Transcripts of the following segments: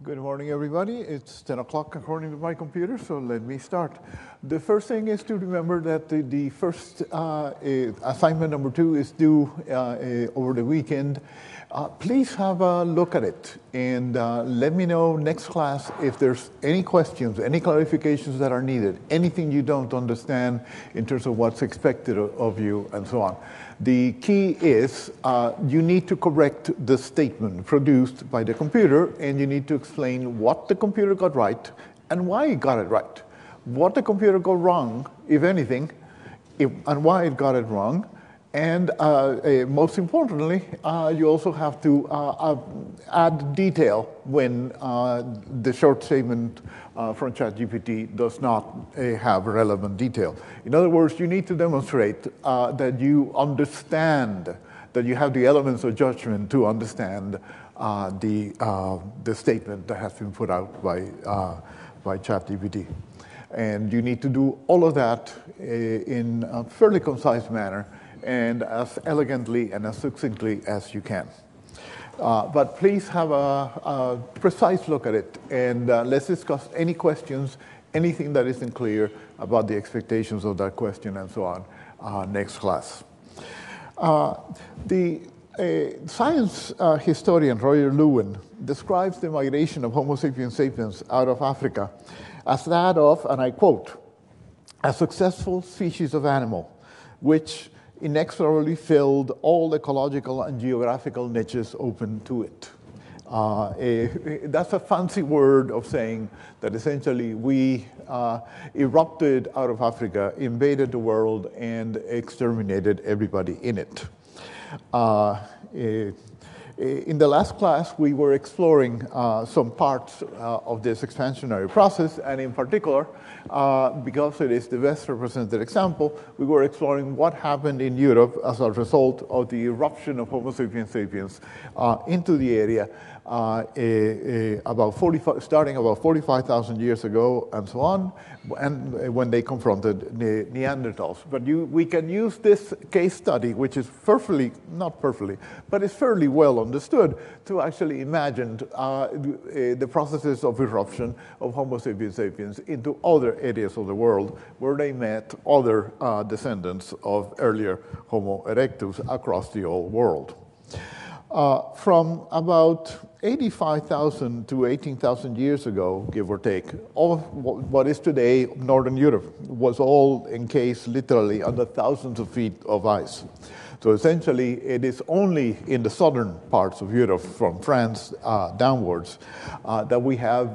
Good morning, everybody. It's 10 o'clock according to my computer, so let me start. The first thing is to remember that the first assignment number 2 is due over the weekend. Please have a look at it and let me know next class if there's any questions, any clarifications that are needed, anything you don't understand in terms of what's expected of you and so on. The key is you need to correct the statement produced by the computer, and you need to explain what the computer got right and why it got it right. What the computer got wrong, if anything, and why it got it wrong. And most importantly, you also have to add detail when the short statement from ChatGPT does not have relevant detail. In other words, you need to demonstrate that you understand, that you have the elements of judgment to understand the statement that has been put out by ChatGPT. And you need to do all of that in a fairly concise manner and as elegantly and as succinctly as you can. But please have a precise look at it, and let's discuss any questions, anything that isn't clear about the expectations of that question and so on next class. The science historian Roger Lewin describes the migration of Homo sapiens sapiens out of Africa as that of, and I quote, a successful species of animal which inexorably filled all ecological and geographical niches open to it. That's a fancy word of saying that essentially we erupted out of Africa, invaded the world, and exterminated everybody in it. In the last class, we were exploring some parts of this expansionary process, and in particular, because it is the best represented example, we were exploring what happened in Europe as a result of the eruption of Homo sapiens sapiens into the area starting about 45,000 years ago and so on, and when they confronted the Neanderthals. But we can use this case study, which is not perfectly, but it's fairly well understood, to actually imagine the processes of eruption of Homo sapiens sapiens into other areas of the world where they met other descendants of earlier Homo erectus across the old world. From about 85,000 to 18,000 years ago, give or take, all of what is today Northern Europe was all encased literally under thousands of feet of ice. So essentially, it is only in the southern parts of Europe, from France downwards, that we have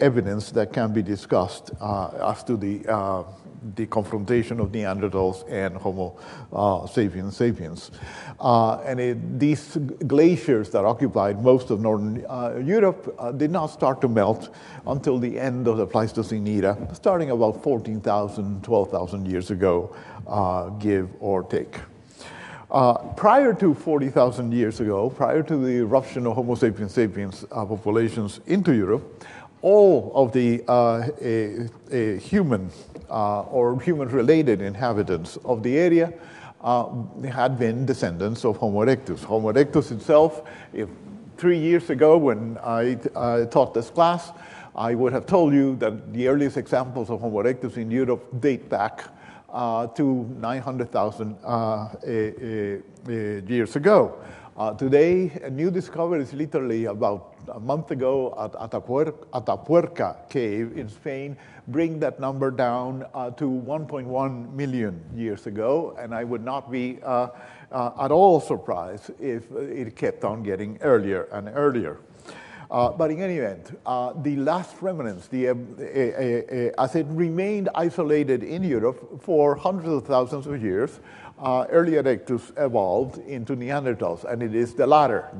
evidence that can be discussed as to the confrontation of Neanderthals and Homo sapiens sapiens. These glaciers that occupied most of northern Europe did not start to melt until the end of the Pleistocene era, starting about 14,000, 12,000 years ago, give or take. Prior to 40,000 years ago, prior to the eruption of Homo sapiens sapiens populations into Europe, all of the human or human-related inhabitants of the area had been descendants of Homo erectus. Homo erectus itself, 3 years ago when I taught this class, I would have told you that the earliest examples of Homo erectus in Europe date back to 900,000 years ago. Today, a new discovery is literally about a month ago at Atapuerca cave in Spain, bring that number down to 1.1 million years ago, and I would not be at all surprised if it kept on getting earlier and earlier. But in any event, the last remnants, as it remained isolated in Europe for hundreds of thousands of years, early erectus evolved into Neanderthals, and it is the latter,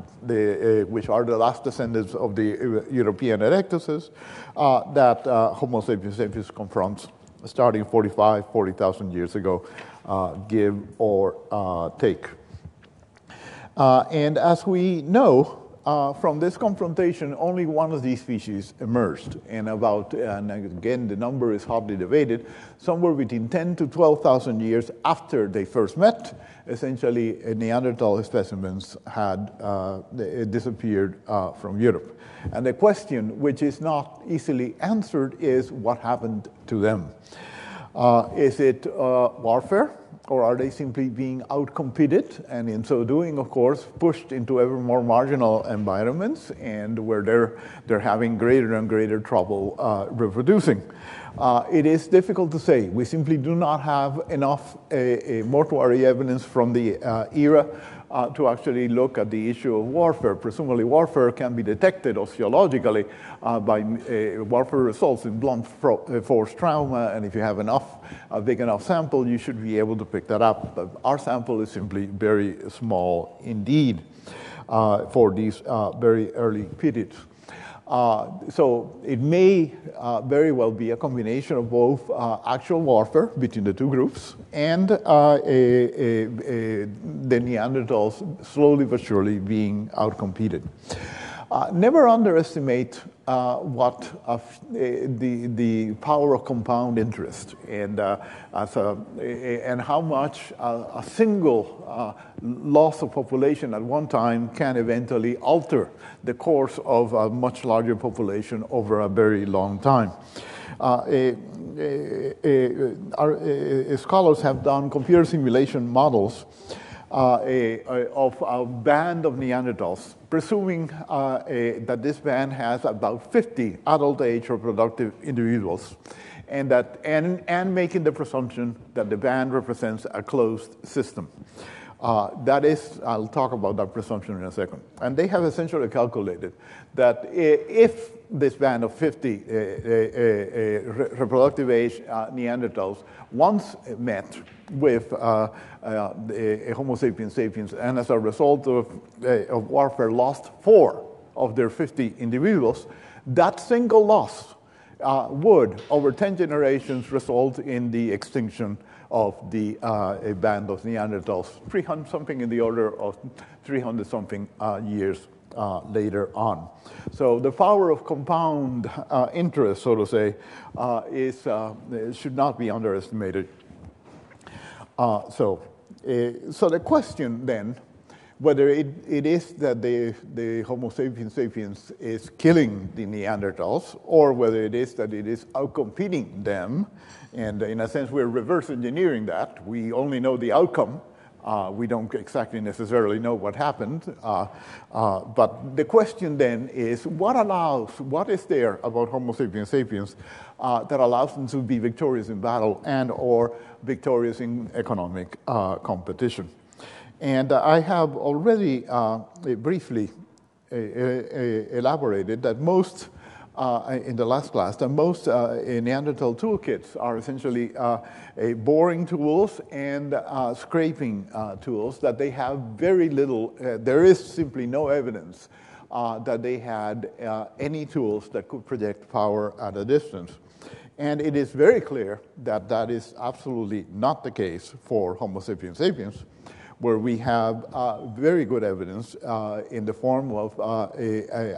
which are the last descendants of the European erectuses, that Homo sapiens sapiens confronts starting 40,000 years ago, give or take. And as we know, from this confrontation, only one of these species emerged. And again, the number is hotly debated, somewhere between 10 to 12,000 years after they first met, essentially Neanderthal specimens had disappeared from Europe. And the question, which is not easily answered, is what happened to them? Is it warfare? Or are they simply being outcompeted, and in so doing, of course, pushed into ever more marginal environments, and where they're having greater and greater trouble reproducing? It is difficult to say. We simply do not have enough mortuary evidence from the era to actually look at the issue of warfare. Presumably, warfare can be detected osteologically by warfare results in blunt force trauma, and if you have a big enough sample, you should be able to pick that up. But our sample is simply very small indeed for these very early periods. So it may very well be a combination of both actual warfare between the two groups and the Neanderthals slowly but surely being outcompeted. Never underestimate the power of compound interest and how much a single loss of population at one time can eventually alter the course of a much larger population over a very long time. Scholars have done computer simulation models of a band of Neanderthals, presuming that this band has about 50 adult-age reproductive individuals, and making the presumption that the band represents a closed system. That is, I'll talk about that presumption in a second. And they have essentially calculated that if this band of 50 reproductive age Neanderthals once met with Homo sapiens sapiens, and as a result of warfare lost 4 of their 50 individuals, that single loss would, over 10 generations, result in the extinction of a band of Neanderthals, 300 something in the order of 300 something years later on. So the power of compound interest, so to say, should not be underestimated. So the question then, whether it is that the Homo sapiens sapiens is killing the Neanderthals, or whether it is that it is outcompeting them, and in a sense we're reverse engineering that. We only know the outcome. We don't exactly necessarily know what happened. But the question then is, what is there about Homo sapiens sapiens that allows them to be victorious in battle and or victorious in economic competition? And I have already briefly elaborated that most, in the last class, that most Neanderthal toolkits are essentially boring tools and scraping tools, that they have very little, there is simply no evidence that they had any tools that could project power at a distance. And it is very clear that that is absolutely not the case for Homo sapiens sapiens, where we have very good evidence in the form of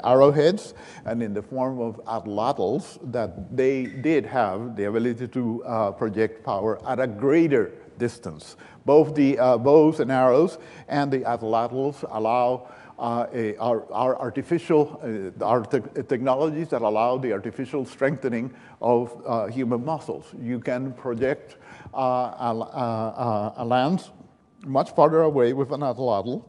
arrowheads and in the form of atlatls that they did have the ability to project power at a greater distance. Both the bows and arrows and the atlatls allow our artificial technologies that allow the artificial strengthening of human muscles. You can project a lance much farther away with an atlatl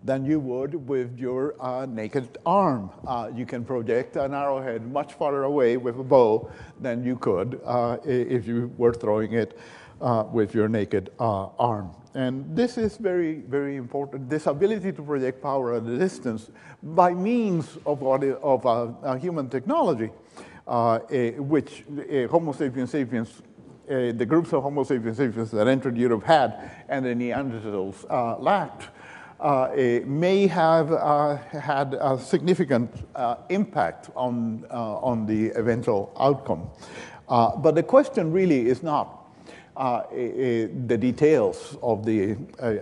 than you would with your naked arm. You can project an arrowhead much farther away with a bow than you could if you were throwing it with your naked arm. And this is very, very important. This ability to project power at a distance by means of human technology, which Homo sapiens sapiens, the groups of Homo sapiens sapiens that entered Europe had, and the Neanderthals lacked, may have had a significant impact on the eventual outcome. But the question really is not the details of the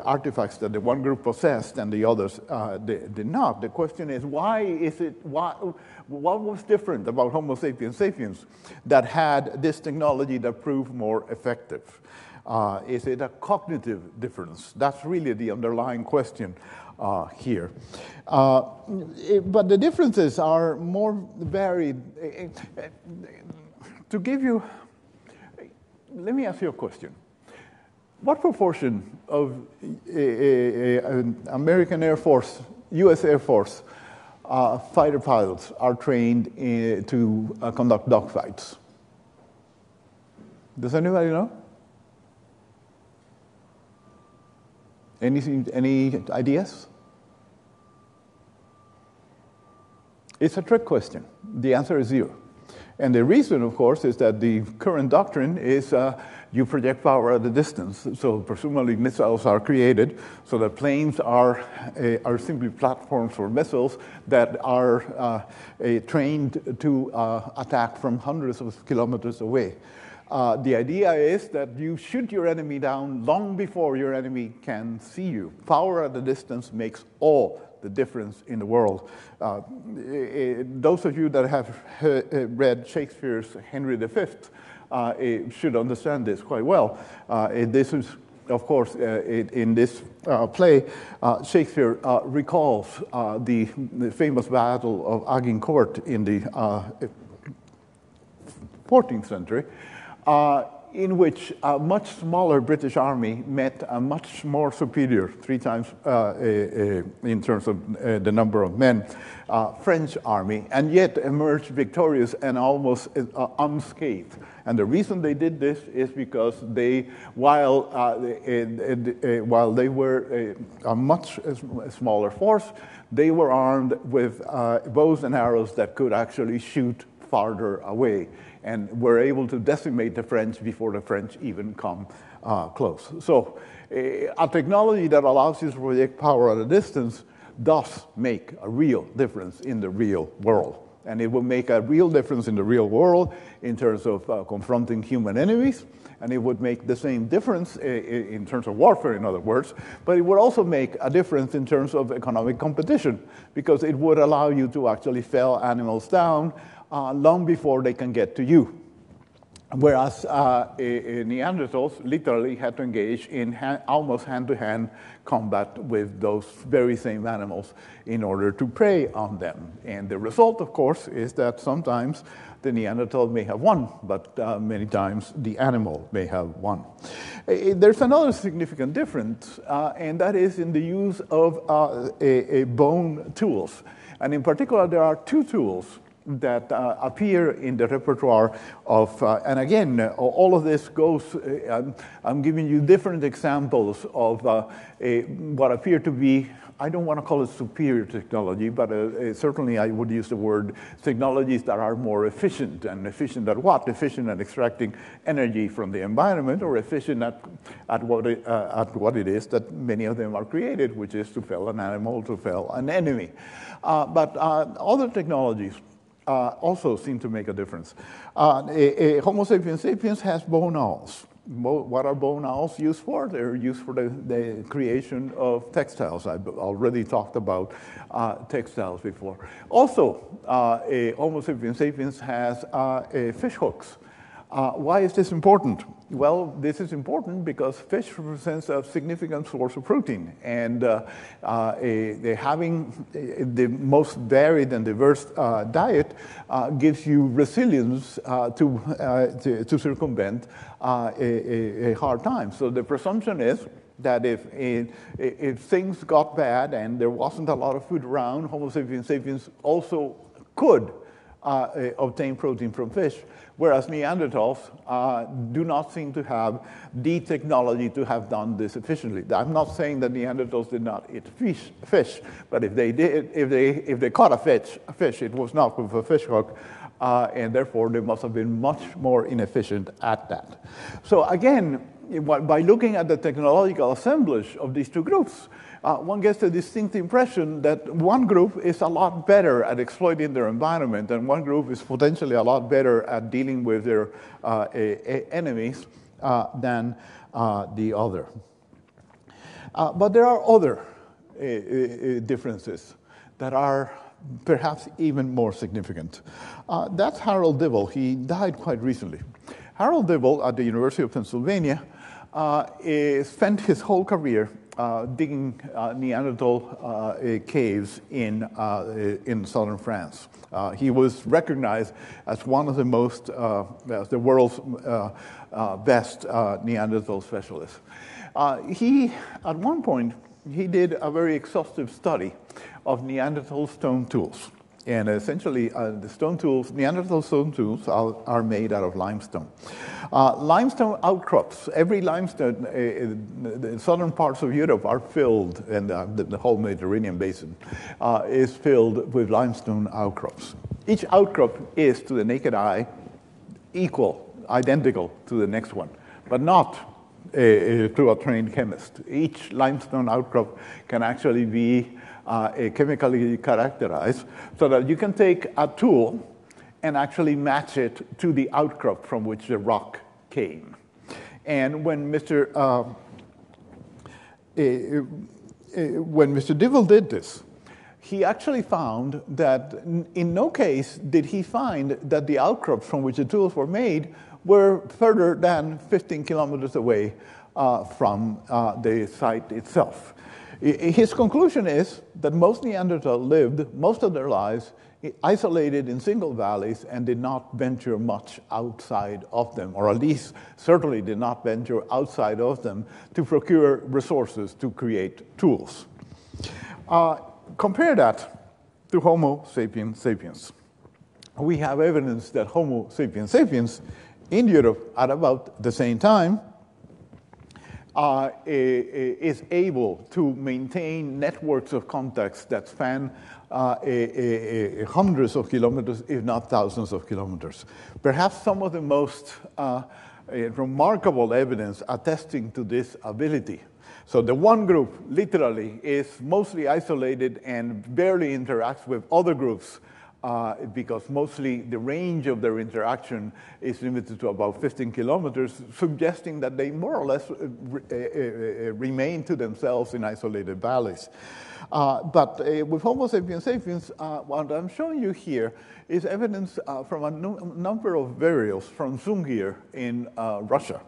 artifacts that the one group possessed and the others did not. The question is, what was different about Homo sapiens sapiens that had this technology that proved more effective? Is it a cognitive difference? That's really the underlying question here. But the differences are more varied. To give you, let me ask you a question. What proportion of American Air Force, U.S. Air Force fighter pilots are trained to conduct dogfights? Does anybody know? Any ideas? It's a trick question. The answer is 0. And the reason, of course, is that the current doctrine is you project power at a distance. So presumably missiles are created so that planes are simply platforms for missiles that are trained to attack from hundreds of kilometers away. The idea is that you shoot your enemy down long before your enemy can see you. Power at a distance makes all the difference in the world. Those of you that have read Shakespeare's Henry V should understand this quite well. This is, of course, in this play, Shakespeare recalls the famous Battle of Agincourt in the 14th century, in which a much smaller British army met a much more superior, 3 times in terms of the number of men, French army, and yet emerged victorious and almost unscathed. And the reason they did this is because they, while they were a much smaller force, they were armed with bows and arrows that could actually shoot farther away, and were able to decimate the French before the French even come close. So a technology that allows you to project power at a distance does make a real difference in the real world. And it will make a real difference in the real world in terms of confronting human enemies, and it would make the same difference in terms of warfare, in other words, but it would also make a difference in terms of economic competition, because it would allow you to actually fell animals down long before they can get to you. Whereas Neanderthals literally had to engage in almost hand-to-hand combat with those very same animals in order to prey on them. And the result, of course, is that sometimes the Neanderthal may have won, but many times the animal may have won. There's another significant difference, and that is in the use of bone tools. And in particular, there are 2 tools that appear in the repertoire of, and again, all of this goes, I'm giving you different examples of what appear to be, I don't want to call it superior technology, but certainly I would use the word technologies that are more efficient. And efficient at what? Efficient at extracting energy from the environment, or efficient at what it is that many of them are created, which is to fell an animal, to fell an enemy. But other technologies also seem to make a difference. Homo sapiens sapiens has bone awls. What are bone awls used for? They're used for the creation of textiles. I've already talked about textiles before. Also, Homo sapiens sapiens has fish hooks. Why is this important? Well, this is important because fish represents a significant source of protein, and having the most varied and diverse diet gives you resilience to circumvent a hard time. So the presumption is that if things got bad and there wasn't a lot of food around, Homo sapiens sapiens also could obtain protein from fish, whereas Neanderthals do not seem to have the technology to have done this efficiently. I'm not saying that Neanderthals did not eat fish, but if they did, if they caught a fish, it was not with a fish hook, and therefore they must have been much more inefficient at that. So again, by looking at the technological assemblage of these 2 groups, one gets a distinct impression that one group is a lot better at exploiting their environment, and one group is potentially a lot better at dealing with their enemies, than the other. But there are other differences that are perhaps even more significant. That's Harold Dibble. He died quite recently. Harold Dibble at the University of Pennsylvania spent his whole career digging Neanderthal caves in southern France. He was recognized as one of the most, the world's best Neanderthal specialists. At one point, he did a very exhaustive study of Neanderthal stone tools. And essentially, the stone tools, Neanderthal stone tools are made out of limestone. Limestone outcrops, every limestone, the southern parts of Europe are filled, and the whole Mediterranean basin is filled with limestone outcrops. Each outcrop is, to the naked eye, identical to the next one, but not to a trained chemist. Each limestone outcrop can actually be chemically characterized so that you can take a tool and actually match it to the outcrop from which the rock came. And when Mr. Dibble did this, he actually found that in no case did he find that the outcrops from which the tools were made were further than 15 kilometers away from the site itself. His conclusion is that most Neanderthals lived most of their lives isolated in single valleys and did not venture much outside of them, or at least certainly did not venture outside of them to procure resources to create tools. Compare that to Homo sapiens sapiens. We have evidence that Homo sapiens sapiens in Europe at about the same time is able to maintain networks of contacts that span hundreds of kilometers, if not thousands of kilometers. Perhaps some of the most remarkable evidence attesting to this ability. So the one group literally is mostly isolated and barely interacts with other groups because mostly the range of their interaction is limited to about 15 kilometers, suggesting that they more or less remain to themselves in isolated valleys. But with Homo sapiens sapiens, what I'm showing you here is evidence from a number of burials from Zungir in Russia.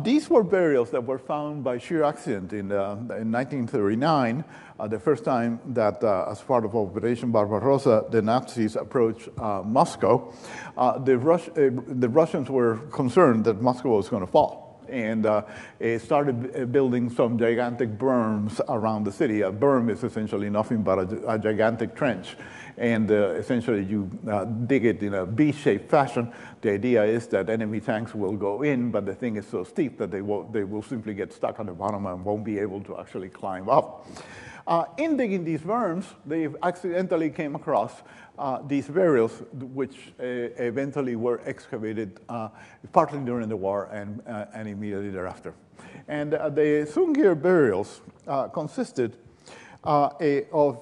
These were burials that were found by sheer accident in 1939, the first time that, as part of Operation Barbarossa, the Nazis approached Moscow. The Russians were concerned that Moscow was going to fall, and started building some gigantic berms around the city. A berm is essentially nothing but a gigantic trench. And essentially you dig it in a V-shaped fashion. The idea is that enemy tanks will go in, but the thing is so steep that they will simply get stuck on the bottom and won't be able to actually climb up. In digging these berms, they accidentally came across these burials, which eventually were excavated partly during the war and immediately thereafter. And the Zungir burials consisted of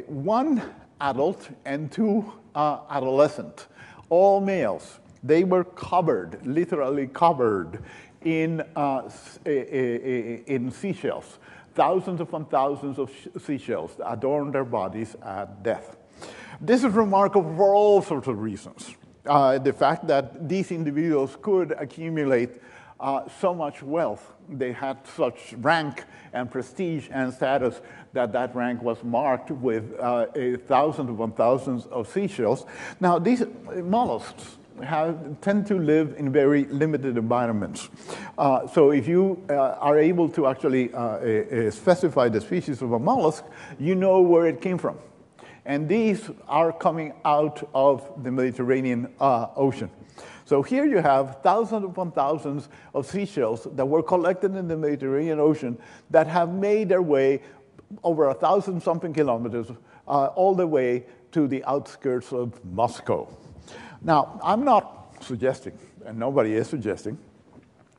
one adult and two adolescent, all males. They were covered, literally covered, in seashells. Thousands upon thousands of seashells adorned their bodies at death. This is remarkable for all sorts of reasons. The fact that these individuals could accumulate so much wealth, they had such rank and prestige and status that rank was marked with thousands upon thousands of seashells. Now, these mollusks tend to live in very limited environments. So if you are able to actually specify the species of a mollusk, you know where it came from. And these are coming out of the Mediterranean Ocean. So here you have thousands upon thousands of seashells that were collected in the Mediterranean Ocean that have made their way over 1,000-something kilometers all the way to the outskirts of Moscow. Now, I'm not suggesting, and nobody is suggesting,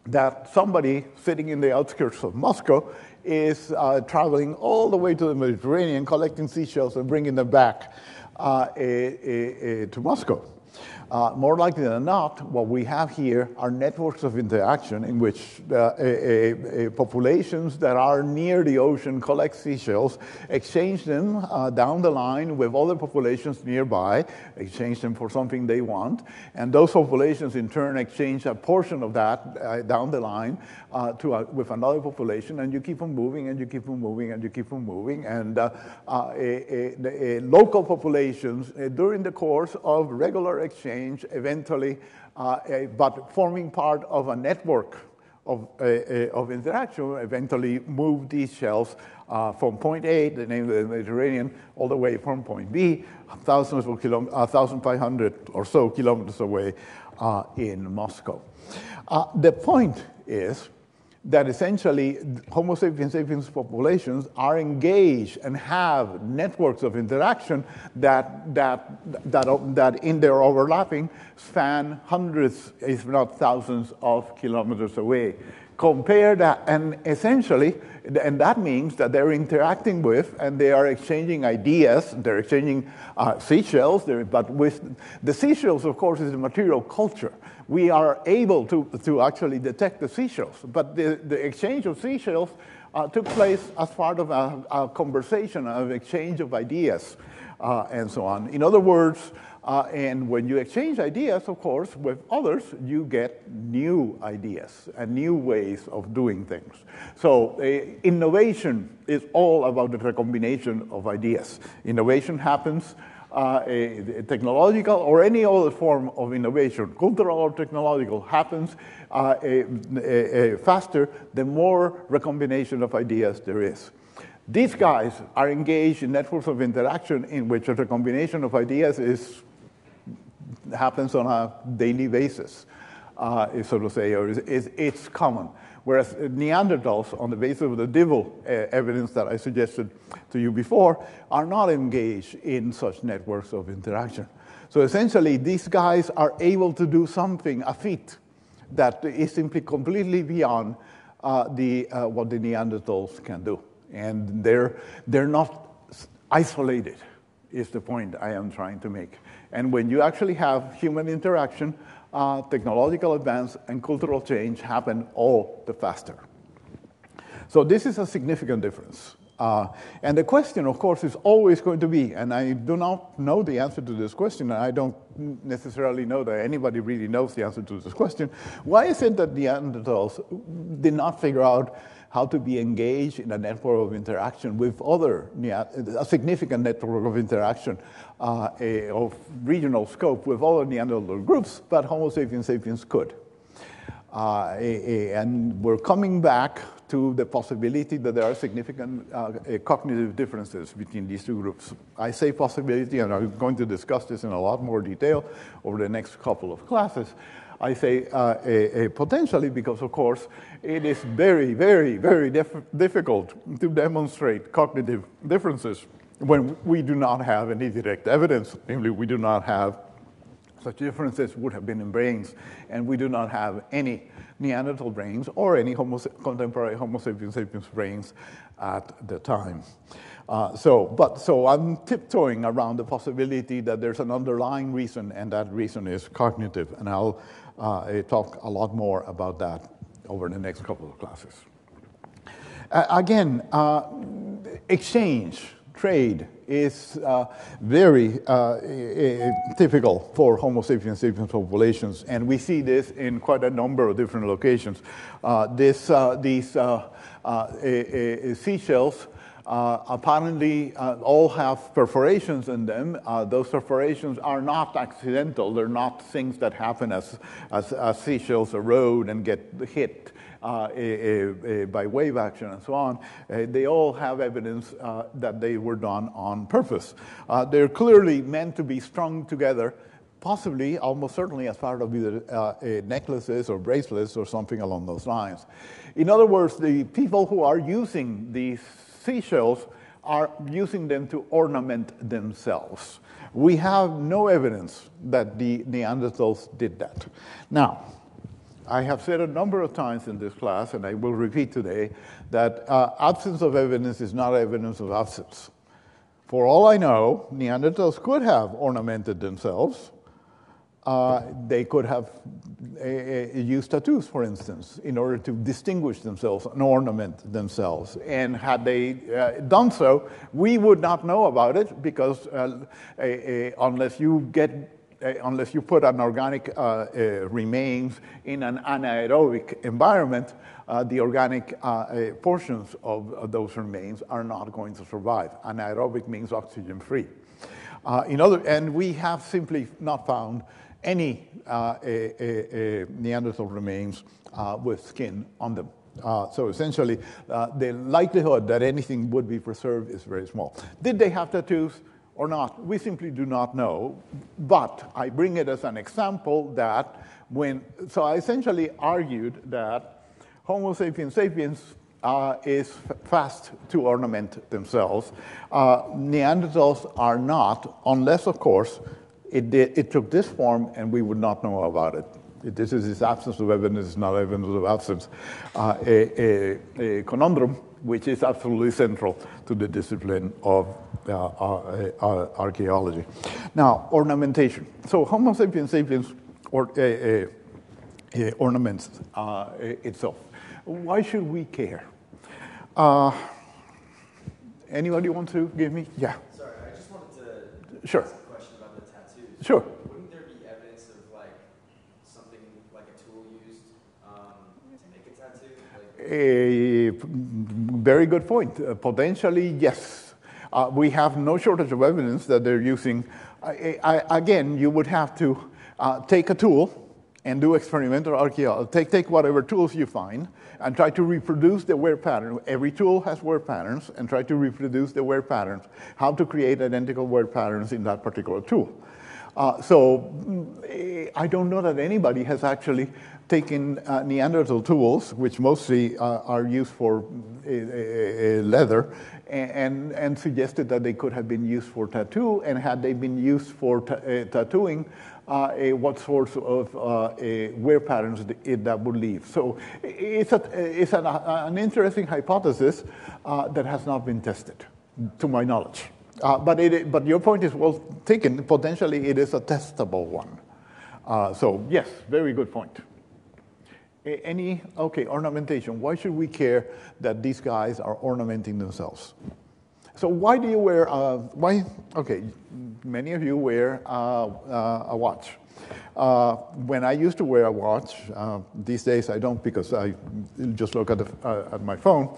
that somebody sitting in the outskirts of Moscow is traveling all the way to the Mediterranean, collecting seashells and bringing them back to Moscow. More likely than not, what we have here are networks of interaction in which populations that are near the ocean collect seashells, exchange them down the line with other populations nearby, exchange them for something they want, and those populations in turn exchange a portion of that down the line with another population, and you keep on moving, and you keep on moving, and you keep on moving, and local populations during the course of regular exchange eventually, but forming part of a network of interaction, eventually move these shells from point A, the name of the Mediterranean, all the way from point B, 1,500 or so kilometers away in Moscow. The point is that essentially Homo sapiens sapiens populations are engaged and have networks of interaction that in their overlapping span hundreds, if not thousands, of kilometers away. Compare that, and essentially, and that means that they're interacting with and they are exchanging ideas, they're exchanging seashells, but with the seashells, of course, is a material culture. We are able to actually detect the seashells, but the exchange of seashells took place as part of a conversation, an exchange of ideas, and so on. In other words, and when you exchange ideas, of course, with others, you get new ideas and new ways of doing things. So innovation is all about the recombination of ideas. Innovation happens technological or any other form of innovation, cultural or technological, happens faster the more recombination of ideas there is. These guys are engaged in networks of interaction in which a recombination of ideas happens on a daily basis, so to say, or it's common. Whereas Neanderthals, on the basis of the Dibble evidence that I suggested to you before, are not engaged in such networks of interaction. So essentially, these guys are able to do something, a feat, that is simply completely beyond what the Neanderthals can do. And they're not isolated, is the point I am trying to make. And when you actually have human interaction, technological advance and cultural change happen all the faster. So this is a significant difference. And the question, of course, is always going to be, and I do not know the answer to this question, and I don't necessarily know that anybody really knows the answer to this question, why is it that Neanderthals did not figure out how to be engaged in a network of interaction with a significant network of interaction of regional scope with other Neanderthal groups, but Homo sapiens sapiens could. And we're coming back to the possibility that there are significant cognitive differences between these two groups. I say possibility, and I'm going to discuss this in a lot more detail over the next couple of classes. I say potentially because, of course, it is very, very, very difficult to demonstrate cognitive differences when we do not have any direct evidence. Namely, we do not have such differences would have been in brains, and we do not have any Neanderthal brains or any contemporary Homo sapiens sapiens brains at the time. So I'm tiptoeing around the possibility that there's an underlying reason, and that reason is cognitive, and I'll talk a lot more about that over the next couple of classes. Again, exchange, trade is very typical for Homo sapiens sapiens populations, and we see this in quite a number of different locations. These seashells apparently all have perforations in them. Those perforations are not accidental. They're not things that happen as seashells erode and get hit by wave action and so on. They all have evidence that they were done on purpose. They're clearly meant to be strung together, possibly, almost certainly, as part of either necklaces or bracelets or something along those lines. In other words, the people who are using these seashells are using them to ornament themselves. We have no evidence that the Neanderthals did that. Now, I have said a number of times in this class, and I will repeat today, that absence of evidence is not evidence of absence. For all I know, Neanderthals could have ornamented themselves, They could have used tattoos, for instance, in order to distinguish themselves and ornament themselves. And had they done so, we would not know about it because unless you put an organic remains in an anaerobic environment, the organic portions of those remains are not going to survive. Anaerobic means oxygen-free. And we have simply not found any Neanderthal remains with skin on them. So essentially, the likelihood that anything would be preserved is very small. Did they have tattoos or not? We simply do not know. But I bring it as an example that so I essentially argued that Homo sapiens sapiens is fast to ornament themselves. Neanderthals are not, unless, of course, it took this form and we would not know about it. This is this absence of evidence, not evidence of absence, a conundrum which is absolutely central to the discipline of archaeology. Now, ornamentation. So Homo sapiens sapiens ornaments itself. Why should we care? Anybody want to give me? Yeah. Sorry, I just wanted to sure. ask a question about the tattoos. Sure. Wouldn't there be evidence of like something like a tool used to make a tattoo? Very good point. Potentially, yes. We have no shortage of evidence that they're using. Again, you would have to take a tool and do experimental archaeology. Take whatever tools you find and try to reproduce the wear pattern. Every tool has wear patterns, and try to reproduce the wear patterns, how to create identical wear patterns in that particular tool. So I don't know that anybody has actually taken Neanderthal tools, which mostly are used for leather, and suggested that they could have been used for tattoo, and had they been used for tattooing, what sorts of wear patterns that would leave. So it's an interesting hypothesis that has not been tested, to my knowledge. But your point is well taken. Potentially, it is a testable one. So yes, very good point. Ornamentation. Why should we care that these guys are ornamenting themselves? So why do you wear, many of you wear a watch. When I used to wear a watch, these days I don't because I just look at my phone.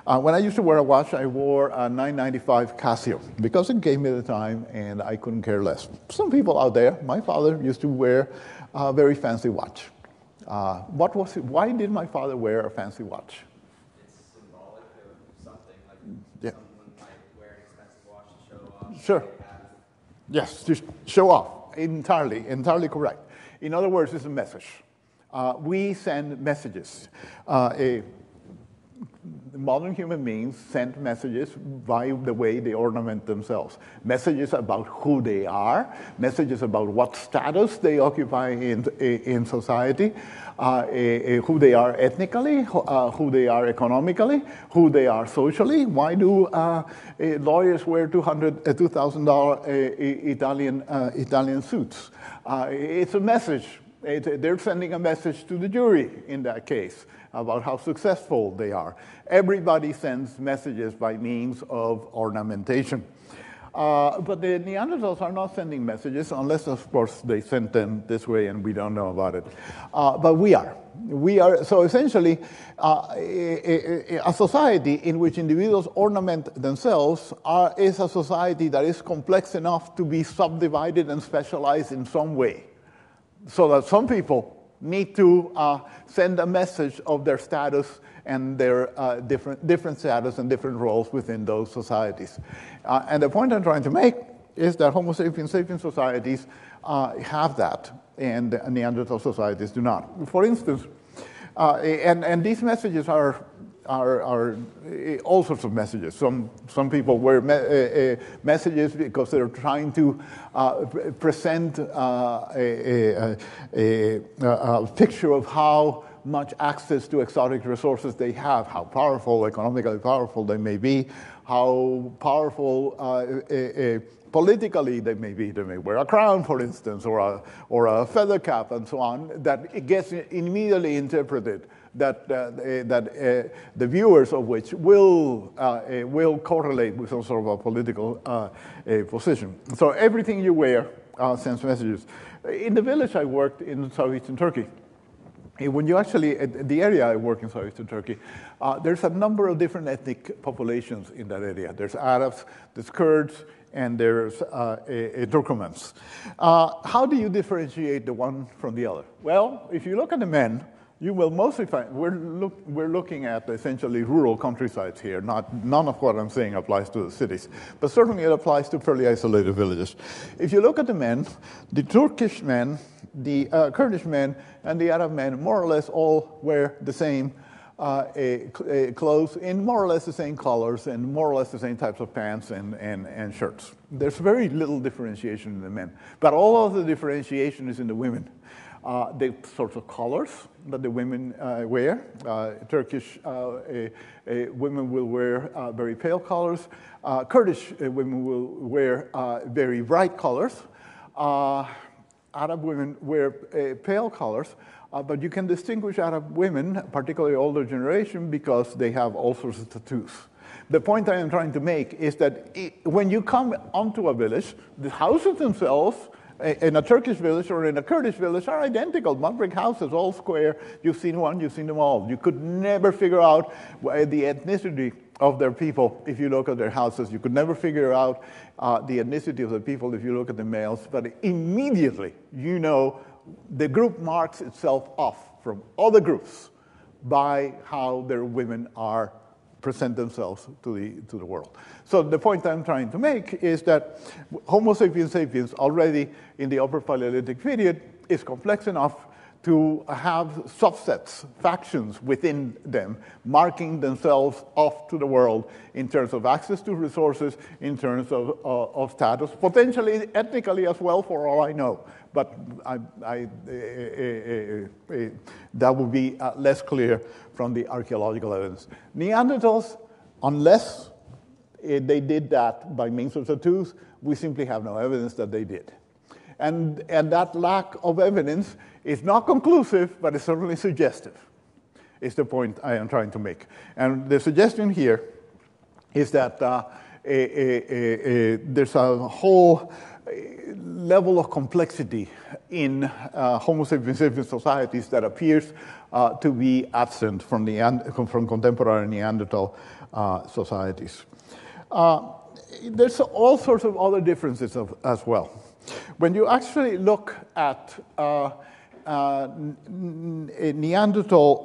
When I used to wear a watch, I wore a 995 Casio because it gave me the time and I couldn't care less. Some people out there, my father used to wear a very fancy watch. Why did my father wear a fancy watch? It's symbolic of something, like yeah. someone might wear an expensive watch to show off. Sure. Yes, to show off. Entirely correct. In other words, it's a message. We send messages. Modern human beings send messages by the way they ornament themselves. Messages about who they are, messages about what status they occupy in society, who they are ethnically, who they are economically, who they are socially. Why do lawyers wear $2,000 Italian suits? It's a message. They're sending a message to the jury in that case about how successful they are. Everybody sends messages by means of ornamentation. But the Neanderthals are not sending messages unless, of course, they sent them this way and we don't know about it. But we are. So essentially, a society in which individuals ornament themselves is a society that is complex enough to be subdivided and specialized in some way. So that some people need to send a message of their status and their different status and different roles within those societies. And the point I'm trying to make is that Homo sapiens sapiens societies have that, and Neanderthal societies do not. For instance, and these messages are all sorts of messages. Some people wear messages because they're trying to present a picture of how much access to exotic resources they have, how powerful, economically powerful they may be, how powerful politically they may be. They may wear a crown, for instance, or a feather cap and so on, that it gets immediately interpreted that the viewers of which will correlate with some sort of a political position. So everything you wear sends messages. In the village I worked in southeastern Turkey, when you actually, the area I work in southeastern Turkey, there's a number of different ethnic populations in that area. There's Arabs, there's Kurds, and there's Turkomans. How do you differentiate the one from the other? Well, if you look at the men, you will mostly find, we're looking at essentially rural countrysides here. None of what I'm saying applies to the cities, but certainly it applies to fairly isolated villages. If you look at the men, the Turkish men, the Kurdish men, and the Arab men more or less all wear the same clothes in more or less the same colors and more or less the same types of pants and shirts. There's very little differentiation in the men, but all of the differentiation is in the women. The sorts of colors that the women wear. Turkish women will wear very pale colors. Kurdish women will wear very bright colors. Arab women wear pale colors, but you can distinguish Arab women, particularly older generation, because they have all sorts of tattoos. The point I am trying to make is that when you come onto a village, the houses themselves in a Turkish village or in a Kurdish village are identical. Mud brick houses, all square. You've seen one, you've seen them all. You could never figure out the ethnicity of their people if you look at their houses. You could never figure out the ethnicity of the people if you look at the males. But immediately, you know, the group marks itself off from other groups by how their women are present themselves to the world. So the point I'm trying to make is that Homo sapiens sapiens already in the upper Paleolithic period is complex enough to have subsets, factions within them, marking themselves off to the world in terms of access to resources, in terms of status, potentially ethnically as well, for all I know. But that would be less clear from the archaeological evidence. Neanderthals, unless they did that by means of tattoos, we simply have no evidence that they did. And that lack of evidence is not conclusive, but it's certainly suggestive, is the point I am trying to make. And the suggestion here is that there's a whole level of complexity in Homo sapiens sapiens societies that appears to be absent from contemporary Neanderthal societies. There's all sorts of other differences as well. When you actually look at a Neanderthal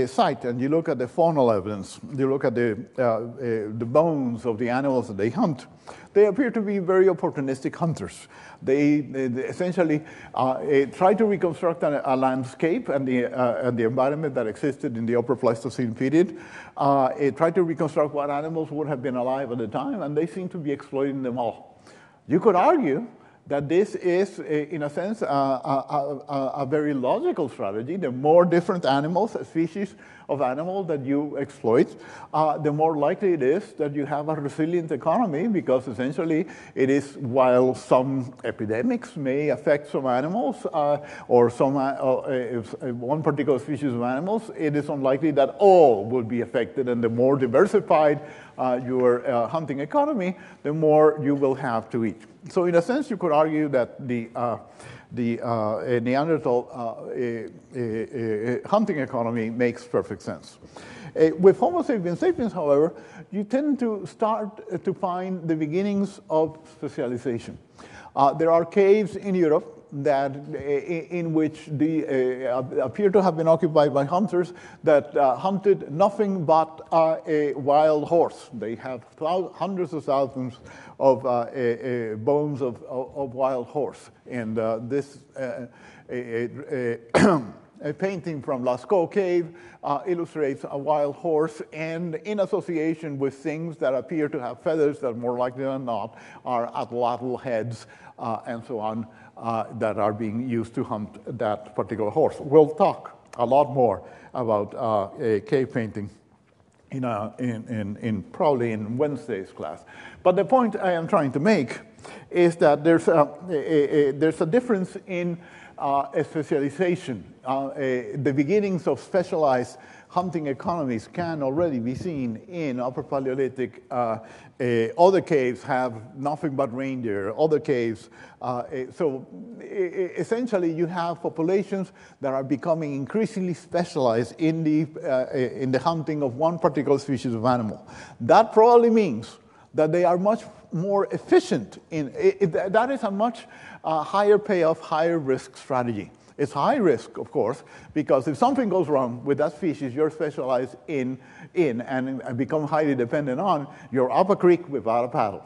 site and you look at the faunal evidence, you look at the bones of the animals that they hunt, they appear to be very opportunistic hunters. They essentially try to reconstruct a landscape and the environment that existed in the Upper Pleistocene period, try to reconstruct what animals would have been alive at the time, and they seem to be exploiting them all. You could argue that this is, in a sense, a very logical strategy. The more different animals, species of animal that you exploit, the more likely it is that you have a resilient economy, because essentially it is, while some epidemics may affect some animals or some one particular species of animals, it is unlikely that all will be affected, and the more diversified your hunting economy, the more you will have to eat. So in a sense, you could argue that the Neanderthal hunting economy makes perfect sense. With Homo sapiens sapiens, however, you tend to start to find the beginnings of specialization. There are caves in Europe that in which appear to have been occupied by hunters that hunted nothing but a wild horse. They have hundreds of thousands of bones of wild horse. And this a painting from Lascaux Cave illustrates a wild horse, and in association with things that appear to have feathers that more likely than not are atlatl heads and so on that are being used to hunt that particular horse. We'll talk a lot more about cave painting probably in Wednesday's class. But the point I am trying to make is that there's a difference in specialization. The beginnings of specialized hunting economies can already be seen in Upper Paleolithic. Other caves have nothing but reindeer. Other caves, so essentially you have populations that are becoming increasingly specialized in the hunting of one particular species of animal. That probably means that they are much more efficient that is a much higher payoff, higher risk strategy. It's high risk, of course, because if something goes wrong with that species you're specialized in and become highly dependent on, you're up a creek without a paddle.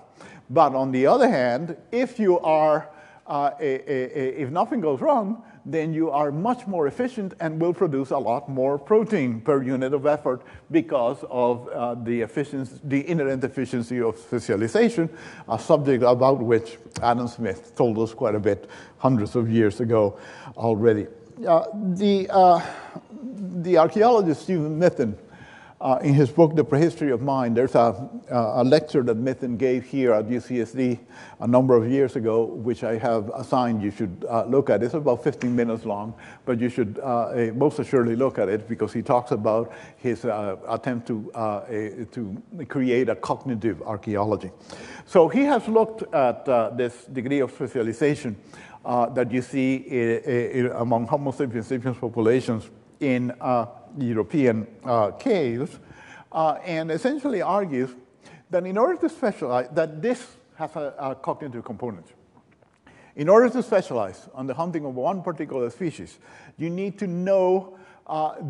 But on the other hand, if you are, if nothing goes wrong, then you are much more efficient and will produce a lot more protein per unit of effort because of the inherent efficiency of specialization, a subject about which Adam Smith told us quite a bit hundreds of years ago already. The archaeologist Stephen Mithun, in his book, The Prehistory of Mind, there's a lecture that Mithun gave here at UCSD a number of years ago, which I have assigned you should look at. It's about 15 minutes long, but you should most assuredly look at it because he talks about his attempt to create a cognitive archaeology. So he has looked at this degree of specialization that you see among Homo sapiens sapiens populations in European caves, and essentially argues that in order to specialize, that this has a cognitive component. In order to specialize on the hunting of one particular species, you need to know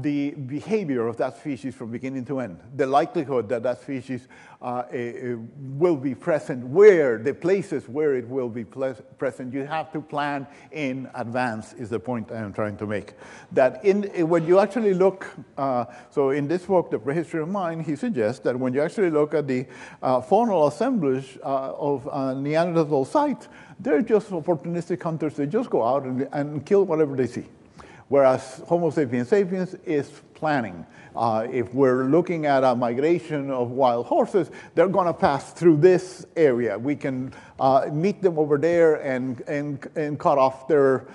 the behavior of that species from beginning to end, the likelihood that that species will be present, where, the places where it will be present. You have to plan in advance, is the point I am trying to make. That when you actually look, so in this book, The Prehistory of Mind, he suggests that when you actually look at the faunal assemblage of a Neanderthal site, they're just opportunistic hunters. They just go out and kill whatever they see. Whereas Homo sapiens sapiens is planning. If we're looking at a migration of wild horses, they're going to pass through this area. We can meet them over there and cut off their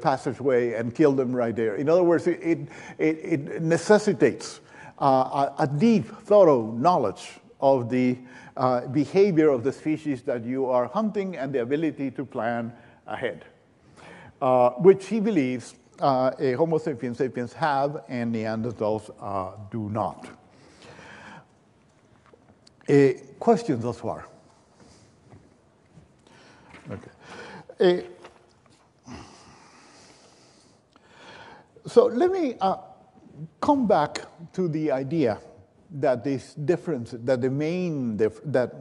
passageway and kill them right there. In other words, it necessitates a deep, thorough knowledge of the behavior of the species that you are hunting and the ability to plan ahead. Which he believes Homo sapiens sapiens have and Neanderthals do not. Questions thus far? Okay. So let me come back to the idea that this difference, that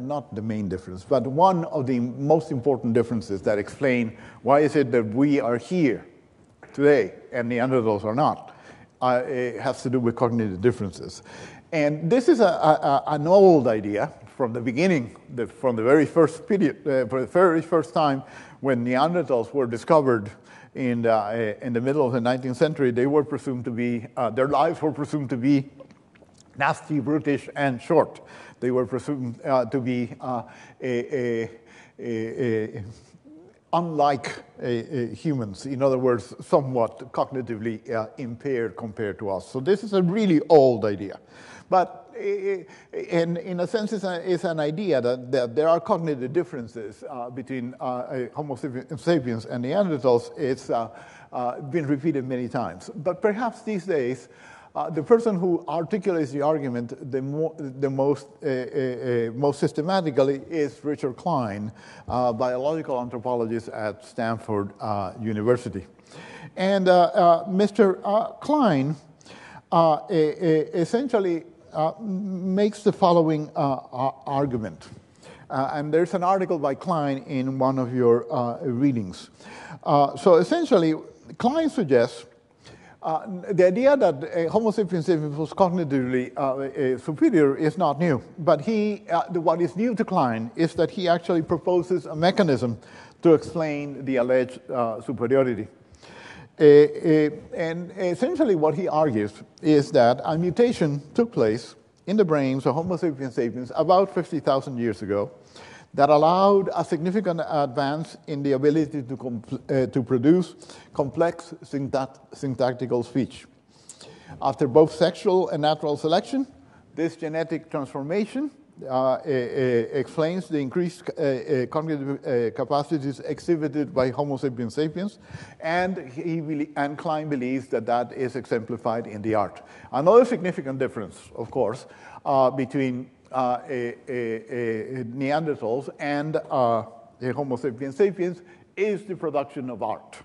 not the main difference, but one of the most important differences that explain why is it that we are here today and Neanderthals are not, has to do with cognitive differences. And this is an old idea from the beginning, from the very first period, for the very first time when Neanderthals were discovered in the middle of the 19th century. They were presumed to be, their lives were presumed to be nasty, brutish, and short. They were presumed to be unlike humans. In other words, somewhat cognitively impaired compared to us. So this is a really old idea. But in a sense, it's an idea that there are cognitive differences between Homo sapiens and Neanderthals. It's been repeated many times. But perhaps these days, the person who articulates the argument the most systematically is Richard Klein, biological anthropologist at Stanford University. And Mr. Klein essentially makes the following argument. And there's an article by Klein in one of your readings. So essentially, Klein suggests the idea that Homo sapiens sapiens was cognitively superior is not new. But what is new to Klein is that he actually proposes a mechanism to explain the alleged superiority. And essentially what he argues is that a mutation took place in the brains of Homo sapiens sapiens about 50,000 years ago that allowed a significant advance in the ability to produce complex syntactical speech. After both sexual and natural selection, this genetic transformation explains the increased cognitive capacities exhibited by Homo sapiens sapiens, and Klein believes that that is exemplified in the art. Another significant difference, of course, between Neanderthals and Homo sapiens sapiens is the production of art.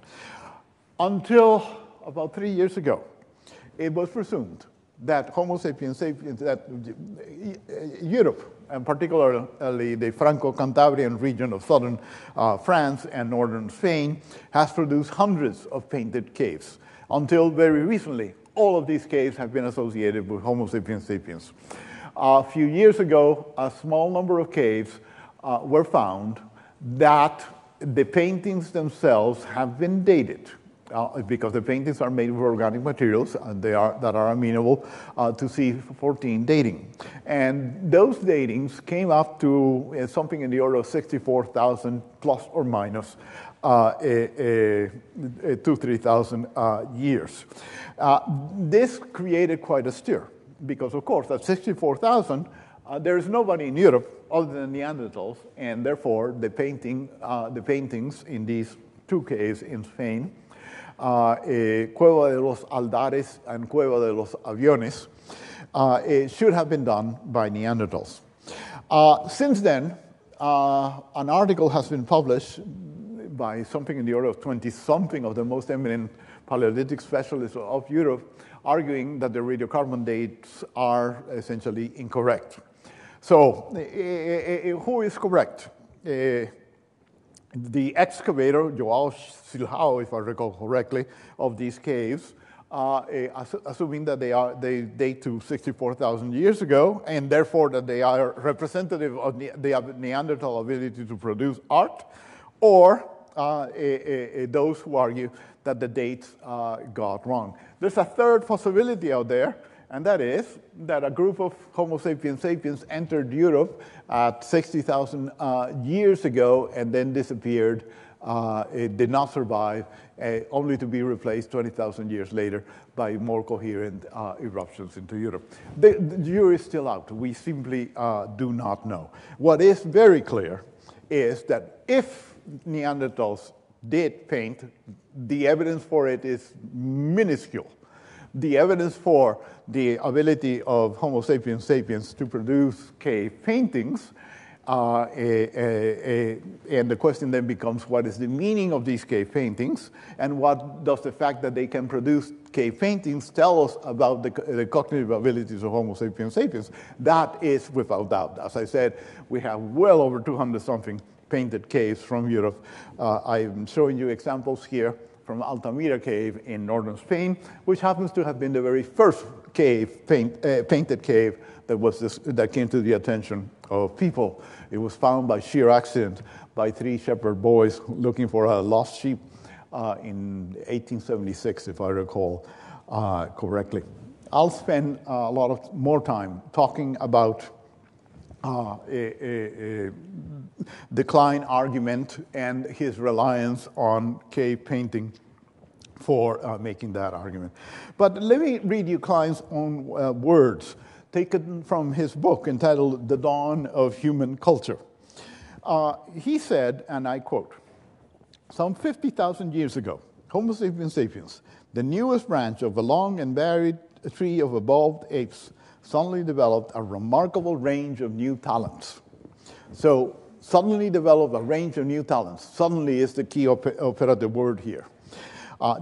Until about 3 years ago, it was presumed that Homo sapiens sapiens, that Europe, and particularly the Franco-Cantabrian region of southern France and northern Spain, has produced hundreds of painted caves. Until very recently, all of these caves have been associated with Homo sapiens sapiens. A few years ago, a small number of caves were found that the paintings themselves have been dated. Because the paintings are made of organic materials that are amenable to C14 dating. And those datings came up to something in the order of 64,000 plus or minus 3,000 years. This created quite a stir because, of course, at 64,000, there is nobody in Europe other than Neanderthals, and therefore the paintings in these two caves in Spain, Cueva de los Aldares and Cueva de los Aviones, should have been done by Neanderthals. Since then, an article has been published by something in the order of 20-something of the most eminent Paleolithic specialists of Europe, arguing that the radiocarbon dates are essentially incorrect. So, who is correct? The excavator, João Silhao, if I recall correctly, of these caves, assuming that they date to 64,000 years ago, and therefore that they are representative of the Neanderthal ability to produce art, or those who argue that the dates got wrong. There's a third possibility out there, and that is that a group of Homo sapiens sapiens entered Europe at 60,000 years ago and then disappeared. It did not survive, only to be replaced 20,000 years later by more coherent eruptions into Europe. The jury is still out. We simply do not know. What is very clear is that if Neanderthals did paint, the evidence for it is minuscule. The evidence for the ability of Homo sapiens sapiens to produce cave paintings, and the question then becomes, what is the meaning of these cave paintings, and what does the fact that they can produce cave paintings tell us about the cognitive abilities of Homo sapiens sapiens? That is without doubt. As I said, we have well over 200-something painted caves from Europe. I'm showing you examples here from Altamira Cave in northern Spain, which happens to have been the very first cave, painted cave that came to the attention of people. It was found by sheer accident by 3 shepherd boys looking for a lost sheep in 1876, if I recall correctly. I'll spend a lot of more time talking about the Klein argument and his reliance on cave painting for making that argument. But let me read you Klein's own words, taken from his book entitled The Dawn of Human Culture. He said, and I quote, "Some 50,000 years ago, Homo sapiens sapiens, the newest branch of a long and varied tree of evolved apes, suddenly developed a remarkable range of new talents." So, suddenly developed a range of new talents. Suddenly is the key operative word here.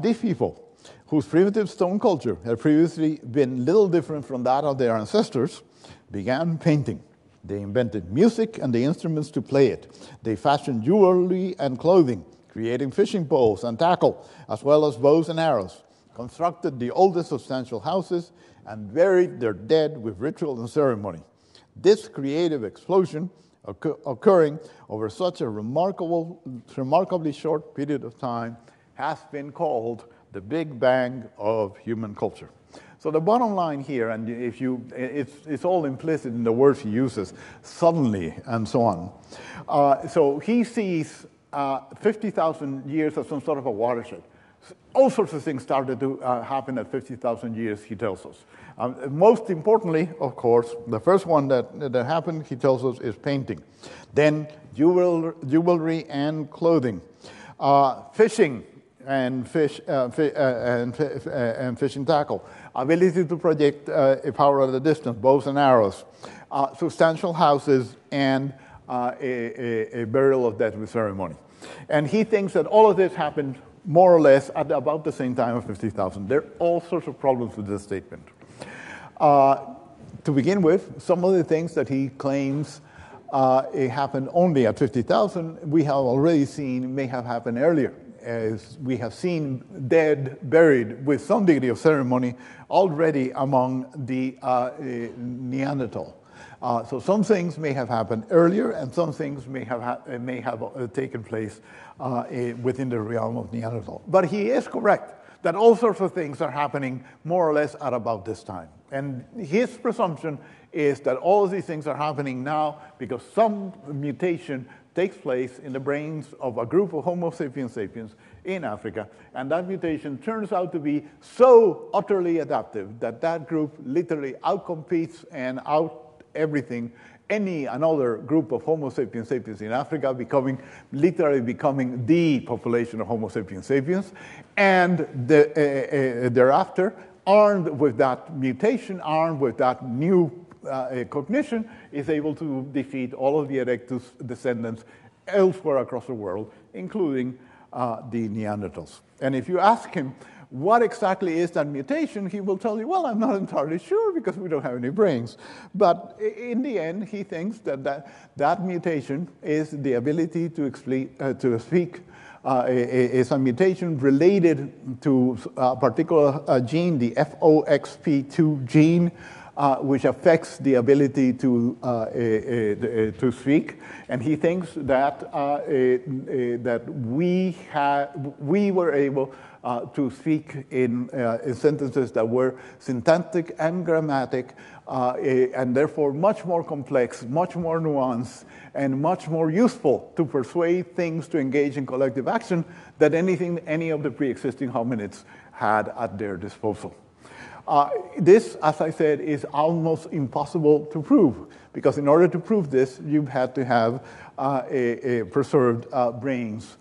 These people, whose primitive stone culture had previously been little different from that of their ancestors, began painting. They invented music and the instruments to play it. They fashioned jewelry and clothing, creating fishing poles and tackle, as well as bows and arrows, constructed the oldest substantial houses, and buried their dead with ritual and ceremony. This creative explosion, occurring over such a remarkably short period of time, has been called the Big Bang of human culture. So the bottom line here, and it's all implicit in the words he uses, suddenly and so on. So he sees 50,000 years as some sort of a watershed. All sorts of things started to happen at 50,000 years, he tells us. Most importantly, of course, the first one that happened, he tells us, is painting. Then jewelry and clothing, fishing and fishing tackle, ability to project a power at a distance, bows and arrows, substantial houses, and a burial of death with ceremony. And he thinks that all of this happened more or less at about the same time of 50,000. There are all sorts of problems with this statement. To begin with, some of the things that he claims it happened only at 50,000, we have already seen may have happened earlier. As we have seen dead buried with some degree of ceremony already among the Neanderthal. So some things may have happened earlier, and some things may have taken place within the realm of Neanderthal. But he is correct that all sorts of things are happening more or less at about this time. And his presumption is that all of these things are happening now because some mutation takes place in the brains of a group of Homo sapiens sapiens in Africa, and that mutation turns out to be so utterly adaptive that that group literally outcompetes and everything, another group of Homo sapiens sapiens in Africa, literally becoming the population of Homo sapiens sapiens, and thereafter, armed with that mutation, armed with that new cognition, is able to defeat all of the Erectus descendants elsewhere across the world, including the Neanderthals. And if you ask him, what exactly is that mutation? He will tell you, well, I'm not entirely sure because we don't have any brains. But in the end, he thinks that mutation is the ability to speak. Is a mutation related to a particular gene, the FOXP2 gene, which affects the ability to speak. And he thinks that we were able to speak in sentences that were syntactic and grammatic, and therefore much more complex, much more nuanced, and much more useful to persuade things to engage in collective action than any of the pre-existing hominids had at their disposal. This, as I said, is almost impossible to prove, because in order to prove this, you had to have preserved brains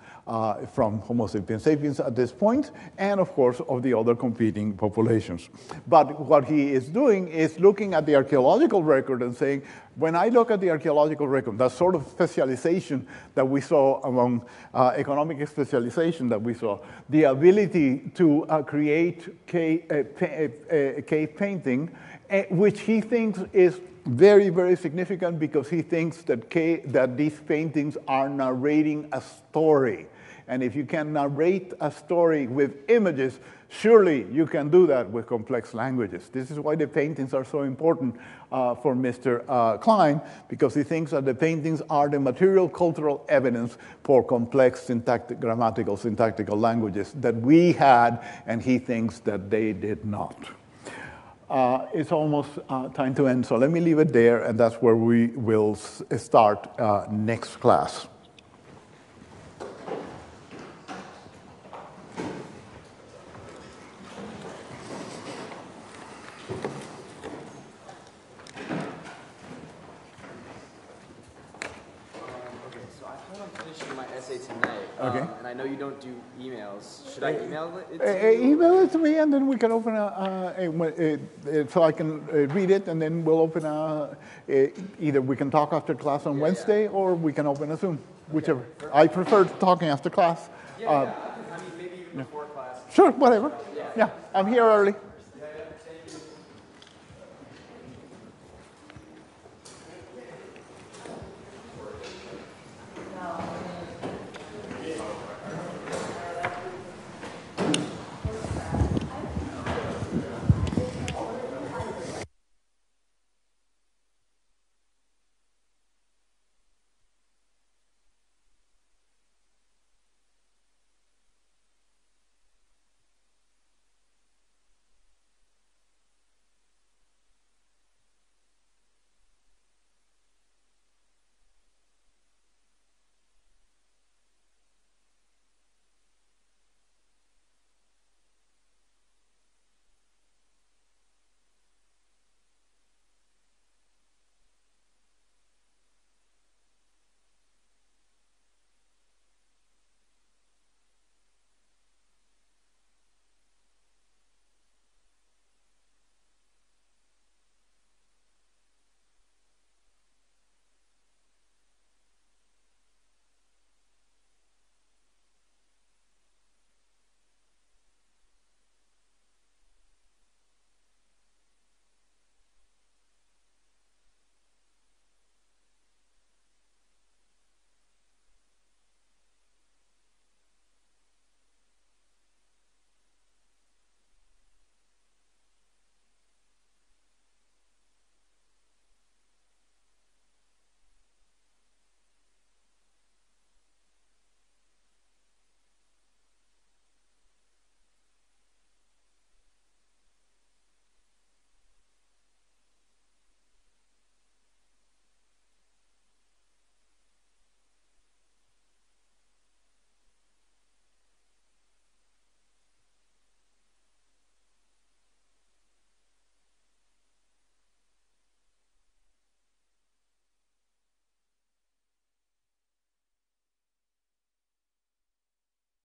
from Homo sapiens sapiens at this point, and of course of the other competing populations. But what he is doing is looking at the archaeological record and saying, when I look at the archaeological record, that sort of specialization that we saw among economic specialization that we saw, the ability to create cave painting, which he thinks is very, very significant because he thinks that these paintings are narrating a story. And if you can narrate a story with images, surely you can do that with complex languages. This is why the paintings are so important for Mr. Klein, because he thinks that the paintings are the material cultural evidence for complex syntactical languages that we had, and he thinks that they did not. It's almost time to end, so let me leave it there, and that's where we will start next class. Okay. And I know you don't do emails. Should I email it to you? Email it to me, and then we can open so I can read it, and then we'll open either we can talk after class on Wednesday, or we can open a Zoom, whichever. Perfect. I prefer talking after class. I mean, maybe even before class. Sure, whatever. Yeah, I'm here early.